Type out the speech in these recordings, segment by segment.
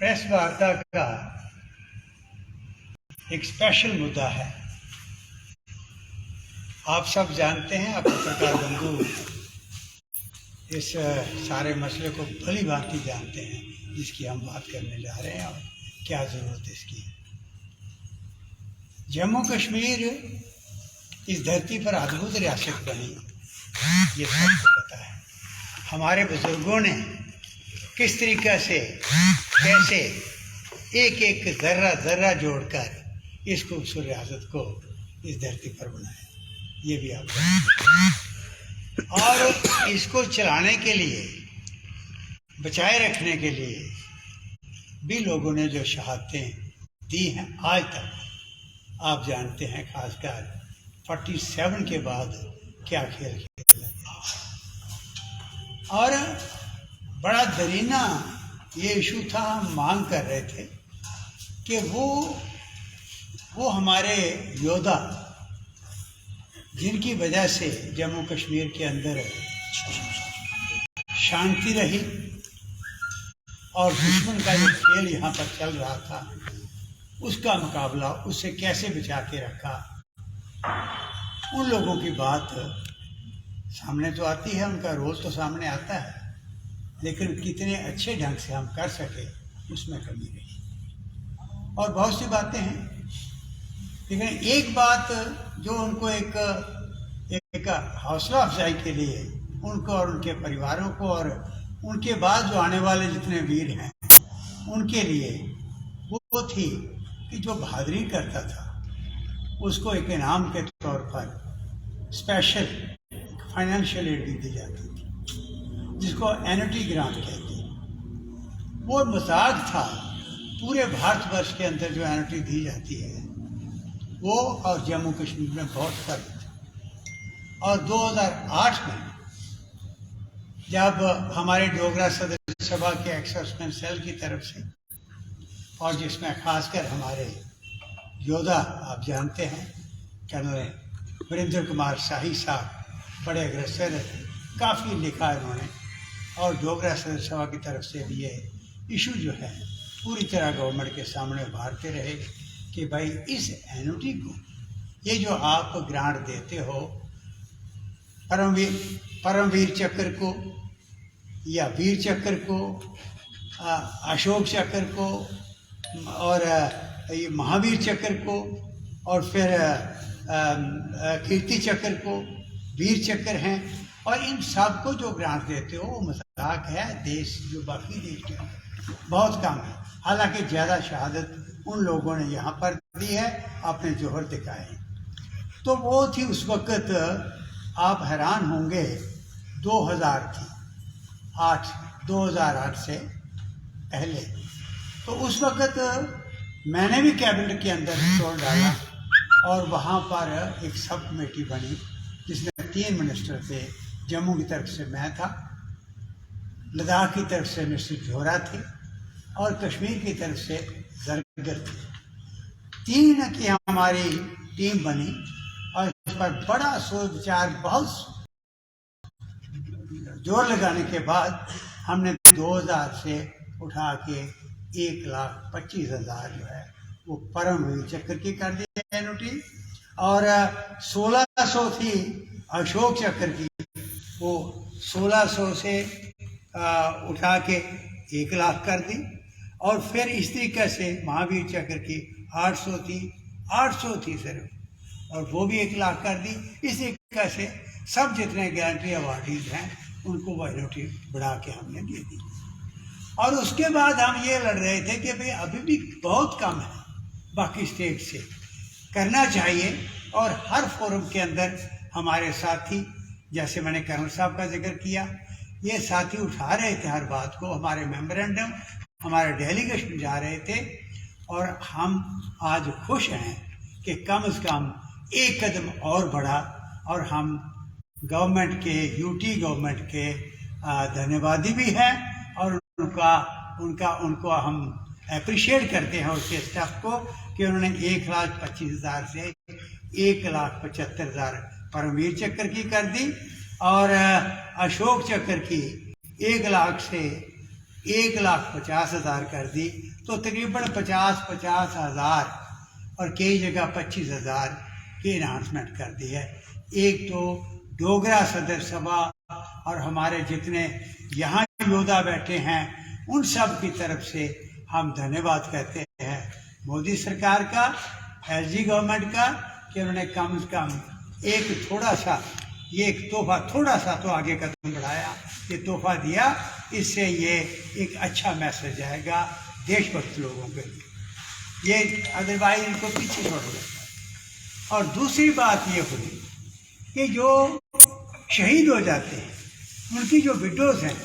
Press वार्ता का एक स्पेशल मुद्दा है। आप सब जानते हैं, आप पत्रकार बंधु इस सारे मसले को भली भांति जानते हैं जिसकी हम बात करने जा रहे हैं और क्या ज़रूरत है इसकी। जम्मू कश्मीर इस धरती पर अद्भुत रियासत बनी, ये सबको पता है। हमारे बुजुर्गों ने किस तरीक़े से कैसे एक एक ज़र्रा ज़र्रा जोड़कर इस खूबसूरत रियासत को इस धरती पर बनाया, ये भी आप और इसको चलाने के लिए, बचाए रखने के लिए भी लोगों ने जो शहादतें दी हैं आज तक, आप जानते हैं। खासकर 47 के बाद क्या खेल खेला गया और बड़ा दरीना ये इशू था। हम मांग कर रहे थे कि वो हमारे योद्धा जिनकी वजह से जम्मू कश्मीर के अंदर शांति रही और दुश्मन का जो खेल यहाँ पर चल रहा था उसका मुकाबला, उससे कैसे बचा के रखा, उन लोगों की बात सामने तो आती है, उनका रोल तो सामने आता है, लेकिन कितने अच्छे ढंग से हम कर सके उसमें कमी रही। और बहुत सी बातें हैं, लेकिन एक बात जो उनको एक हौसला अफजाई के लिए उनको और उनके परिवारों को और उनके बाद जो आने वाले जितने वीर हैं उनके लिए वो थी कि जो बहादुरी करता था उसको एक इनाम के तौर पर स्पेशल फाइनेंशियल एड भी दी जाती थी, जिसको एन्युटी ग्रांट कहते हैं। वो मजाक था पूरे भारतवर्ष के अंदर जो एन्युटी दी जाती है वो और जम्मू कश्मीर में बहुत फर्क था। और 2008 में जब हमारे डोगरा सदस्य सभा के एक्सर्समैन सेल की तरफ से, और जिसमें खासकर हमारे योद्धा आप जानते हैं कर्नल वीरेंद्र कुमार शाही साहब बड़े अग्रसर, काफ़ी लिखा है उन्होंने, और डोगरा सदस्य सभा की तरफ से भी ये इशू जो है पूरी तरह गवर्नमेंट के सामने उभारते रहे कि भाई इस एन्युटी को, ये जो आप ग्रांट देते हो परमवीर चक्र को या वीर चक्र को, अशोक चक्र को और ये महावीर चक्र को और फिर कीर्ति चक्र को, वीर चक्र हैं, और इन सब को जो ग्रांट देते हो वो मजाक है। देश जो बाकी देश के बहुत कम है, हालांकि ज़्यादा शहादत उन लोगों ने यहाँ पर दी है, अपने जोहर दिखाए। तो वो थी उस वक़्त, आप हैरान होंगे, 2008 से पहले। तो उस वक़्त मैंने भी कैबिनेट के अंदर तोड़ डाला और वहाँ पर एक सब कमेटी बनी जिसमें 3 मिनिस्टर थे। जम्मू की तरफ से मैं था, लद्दाख की तरफ से मिनिस्टर जोहरा थे और कश्मीर की तरफ से जरगर थे। 3 की हमारी टीम बनी और इस पर बड़ा सोच विचार, बहुत जोर लगाने के बाद हमने 2000 से उठा के 1,25,000 जो है वो परमवीर चक्र की कर दी एन्युटी, और 1600 थी अशोक चक्र की, वो 1600 से उठा के 1 लाख कर दी। और फिर इस तरीके से महावीर चक्र की 800 थी सिर्फ, और वो भी 1 लाख कर दी। इस तरीके से सब जितने गारंटी अवार्डीज हैं उनको वो एन्युटी बढ़ा के हमने दे दी। और उसके बाद हम ये लड़ रहे थे कि भाई अभी भी बहुत कम है, बाकी स्टेट से करना चाहिए। और हर फोरम के अंदर हमारे साथी, जैसे मैंने कर्नल साहब का जिक्र किया, ये साथी उठा रहे थे हर बात को, हमारे मेमोरेंडम, हमारे डेलीगेशन जा रहे थे। और हम आज खुश हैं कि कम से कम एक कदम और बढ़ा, और हम गवर्नमेंट के, यूटी गवर्नमेंट के धन्यवादी भी हैं, और उनको हम अप्रिशिएट करते हैं उसके स्टाफ को कि उन्होंने 1,25,000 से 1,75,000 परमवीर चक्र की कर दी, और अशोक चक्र की 1 लाख से 1,50,000 कर दी, तो तकरीबन 50,000 और कई जगह 25,000 की इन्हांसमेंट कर दी है। एक तो डोगरा सदर सभा और हमारे जितने यहाँ योद्धा बैठे हैं उन सब की तरफ से हम धन्यवाद कहते हैं मोदी सरकार का, एलजी गवर्नमेंट का, कि उन्होंने कम से कम एक थोड़ा सा, ये एक तोहफा, थोड़ा सा तो आगे कदम बढ़ाया, ये तोहफा दिया। इससे ये एक अच्छा मैसेज आएगा देशभक्त लोगों के लिए, ये अदरवाइज इनको पीछे छोड़ देता है। और दूसरी बात ये हुई कि जो शहीद हो जाते हैं उनकी जो विडोज़ हैं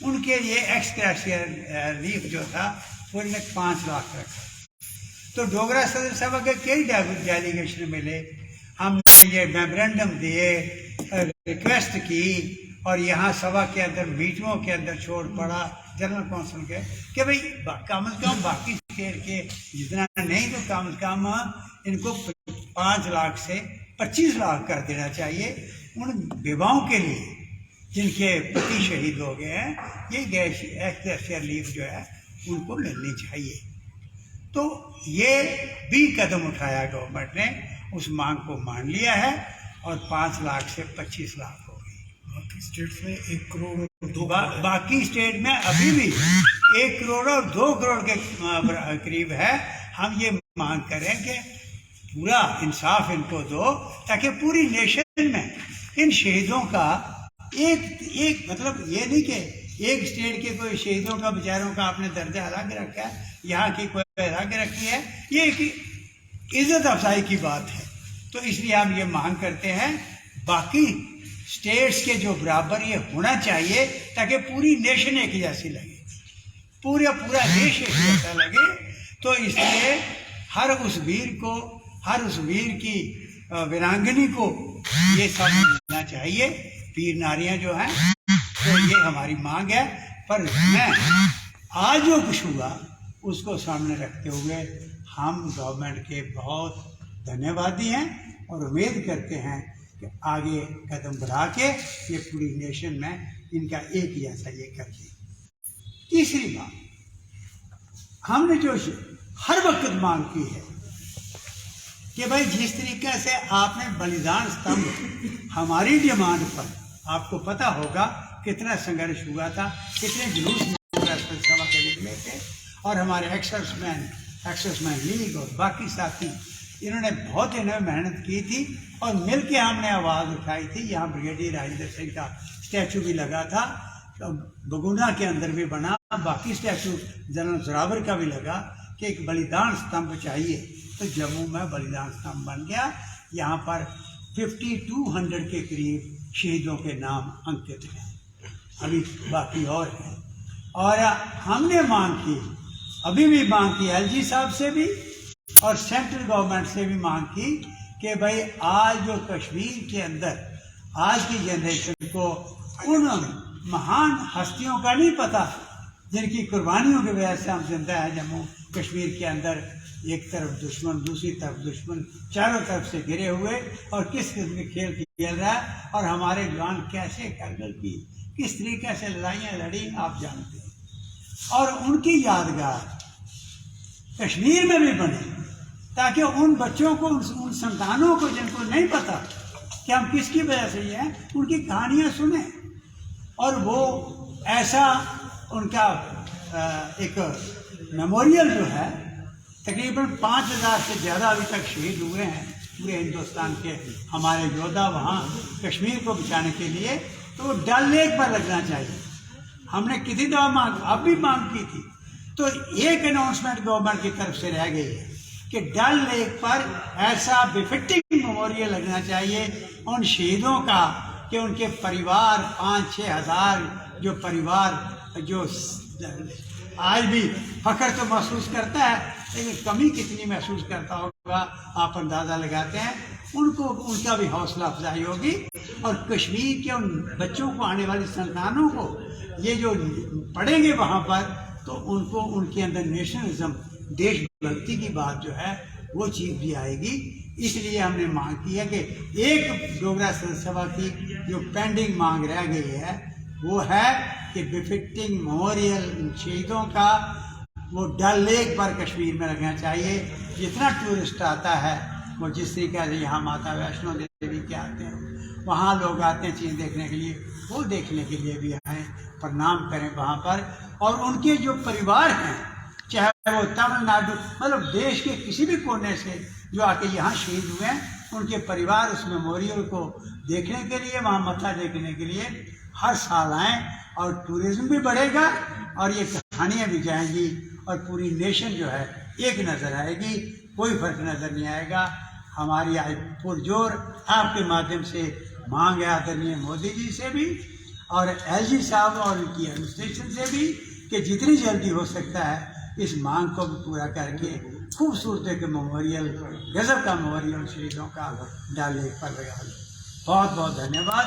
उनके लिए एक्स ग्रेशिया रिलीफ जो था वो इन्हें 5 लाख रखा। तो डोगरा सदर सभा के कई डेलीगेशन मिले, हमने ये मेमोरेंडम दिए, रिक्वेस्ट की और यहाँ सभा के अंदर मीटिंगों के अंदर छोड़ पड़ा जनरल काउंसिल के कि भाई कम से कम बाकी स्टेट के जितना नहीं तो कम से कम इनको 5 लाख से 25 लाख कर देना चाहिए उन विधवाओं के लिए जिनके पति शहीद हो गए हैं। ये एक्स रिलीफ जो है उनको मिलनी चाहिए। तो ये भी कदम उठाया गवर्नमेंट ने, उस मांग को मान लिया है और 5 लाख से 25 लाख हो गई। बाकी स्टेट्स में 1 करोड़ और 2 बाकी स्टेट में अभी भी 1 करोड़ और 2 करोड़ के करीब है। हम ये मांग करें कि पूरा इंसाफ इनको दो ताकि पूरी नेशन में इन शहीदों का एक मतलब ये नहीं कि एक स्टेट के कोई शहीदों का बेचारों का आपने दर्जा अलग रखा है, यहाँ की कोई अलग रखी है, ये एक इज्जत अफजाई की बात है। तो इसलिए हम ये मांग करते हैं बाकी स्टेट्स के जो बराबर ये होना चाहिए ताकि पूरी नेशन एक जैसी लगे, पूरा देश एक जैसा लगे। तो इसलिए हर उस वीर की वीरांगनी को ये सब मिलना चाहिए, वीर नारियां जो हैं। तो ये हमारी मांग है। पर मैं आज जो कुछ हुआ उसको सामने रखते हुए हम गवर्नमेंट के बहुत धन्यवादी हैं और उम्मीद करते हैं कि आगे कदम बढ़ा के ये पूरी नेशन में इनका एक जैसा ये कर दें। तीसरी बात, हमने जो हर वक्त मांग की है कि भाई जिस तरीके से आपने बलिदान स्तंभ हमारी डिमांड पर, आपको पता होगा कितना संघर्ष हुआ था, कितने जुलूस सभा के निकले थे और हमारे एक्सेसमैन लीग और बाकी साथी इन्होंने बहुत मेहनत की थी और मिल के हमने आवाज़ उठाई थी। यहाँ ब्रिगेडियर राजेंद्र सिंह का स्टैचू भी लगा था, तो बगुना के अंदर भी बना, बाकी स्टैचू जनरल जोरावर का भी लगा कि एक बलिदान स्तंभ चाहिए। तो जम्मू में बलिदान स्तंभ बन गया। यहाँ पर 5200 के करीब शहीदों के नाम अंकित हैं, अभी बाकी और हैं। और हमने मांग की, अभी भी मांग की एलजी साहब से भी और सेंट्रल गवर्नमेंट से भी मांग की कि भाई आज जो कश्मीर के अंदर आज की जनरेशन को उन महान हस्तियों का नहीं पता जिनकी कुर्बानियों की वजह से हम जिंदा है जम्मू कश्मीर के अंदर। एक तरफ दुश्मन, दूसरी तरफ दुश्मन, चारों तरफ से घिरे हुए और किस किस्म के खेल खेल रहा है और हमारे जवान कैसे करगिल की किस तरीके से लड़ाइयाँ लड़ी आप जानते हैं। और उनकी यादगार कश्मीर में भी बने ताकि उन बच्चों को, उन संतानों को जिनको नहीं पता कि हम किसकी वजह से ये हैं, उनकी कहानियाँ सुने और वो ऐसा उनका एक मेमोरियल जो है, तकरीबन 5000 से ज़्यादा अभी तक शहीद हुए हैं पूरे हिंदुस्तान के हमारे योद्धा वहाँ कश्मीर को बचाने के लिए। तो डल लेक पर लगना चाहिए। हमने कितनी दफ़ा मांग, अब भी मांग की थी। तो एक अनाउंसमेंट गवर्नमेंट की तरफ से रह गई है कि डल लेक पर ऐसा बिफिटिंग मेमोरियल लगना चाहिए उन शहीदों का कि उनके परिवार 5-6 हज़ार जो परिवार जो आज भी फख्र तो महसूस करता है लेकिन कमी कितनी महसूस करता होगा आप अंदाज़ा लगाते हैं। उनको उनका भी हौसला अफजाई होगी और कश्मीर के उन बच्चों को, आने वाली संतानों को ये जो पढ़ेंगे वहाँ पर तो उनको उनके अंदर नेशनलिज्म, देशभक्ति की बात जो है वो चीज़ भी आएगी। इसलिए हमने मांग की है कि एक डोगरा सभा की जो पेंडिंग मांग रह गई है वो है कि बिफिटिंग मेमोरियल शहीदों का वो डल लेक पर कश्मीर में लगना चाहिए। जितना टूरिस्ट आता है वो जिस तरीके से यहाँ माता वैष्णो देवी के आते हैं, वहाँ लोग आते हैं चीज़ देखने के लिए, वो देखने के लिए भी आएँ, प्रणाम करें वहाँ पर। और उनके जो परिवार हैं, चाहे वो तमिलनाडु मतलब देश के किसी भी कोने से जो आके यहाँ शहीद हुए हैं, उनके परिवार उस मेमोरियल को देखने के लिए, वहाँ मत्था देखने के लिए हर साल आएँ, और टूरिज्म भी बढ़ेगा और ये कहानियाँ भी जाएंगी और पूरी नेशन जो है एक नज़र आएगी, कोई फर्क नज़र नहीं आएगा। हमारी आज पुरजोर आपके माध्यम से मांग है आदरणीय मोदी जी से भी और एलजी साहब और उनकी एडमिनिस्ट्रेशन से भी कि जितनी जल्दी हो सकता है इस मांग को भी पूरा करके खूबसूरत एक मेमोरियल, गजब का मेमोरियल शहीदों का डल लेक पर लगा। बहुत बहुत धन्यवाद।